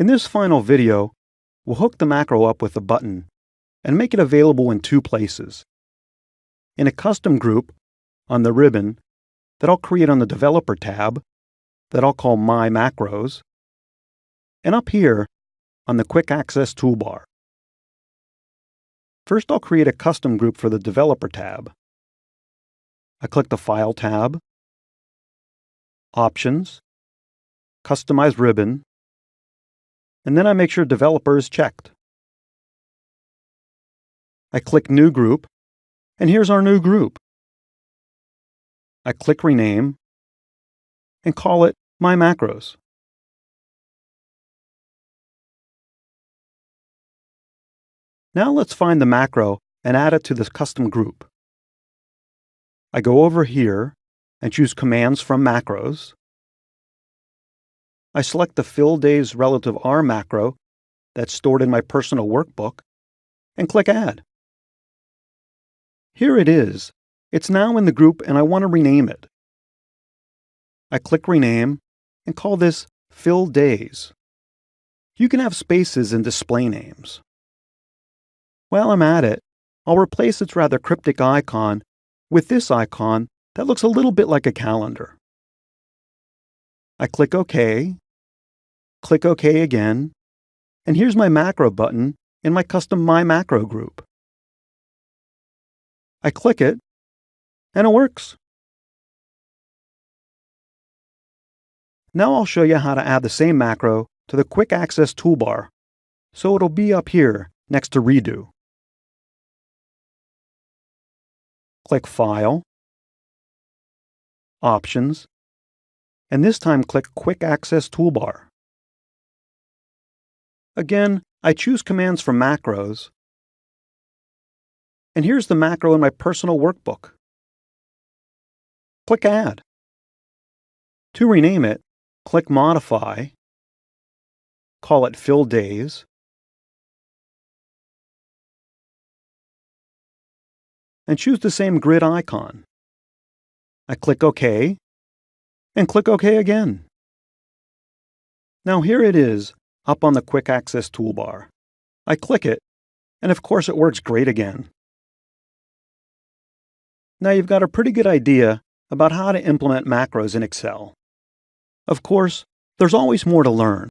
In this final video, we'll hook the macro up with a button and make it available in two places. In a custom group on the ribbon that I'll create on the Developer tab that I'll call My Macros, and up here on the Quick Access toolbar. First, I'll create a custom group for the Developer tab. I click the File tab, Options, Customize Ribbon, and then I make sure Developer is checked. I click New Group, and here's our new group. I click Rename, and call it My Macros. Now let's find the macro and add it to this custom group. I go over here and choose Commands from Macros. I select the Fill Days Relative R macro that's stored in my personal workbook and click Add. Here it is. It's now in the group and I want to rename it. I click Rename and call this Fill Days. You can have spaces and display names. While I'm at it, I'll replace its rather cryptic icon with this icon that looks a little bit like a calendar. I click OK, click OK again, and here's my macro button in my custom My Macro group. I click it, and it works. Now I'll show you how to add the same macro to the Quick Access toolbar, so it'll be up here next to Redo. Click File, Options, and this time click Quick Access Toolbar. Again, I choose Commands from Macros, and here's the macro in my personal workbook. Click Add. To rename it, click Modify, call it Fill Days, and choose the same grid icon. I click OK, and click OK again. Now here it is, up on the Quick Access toolbar. I click it, and of course it works great again. Now you've got a pretty good idea about how to implement macros in Excel. Of course, there's always more to learn.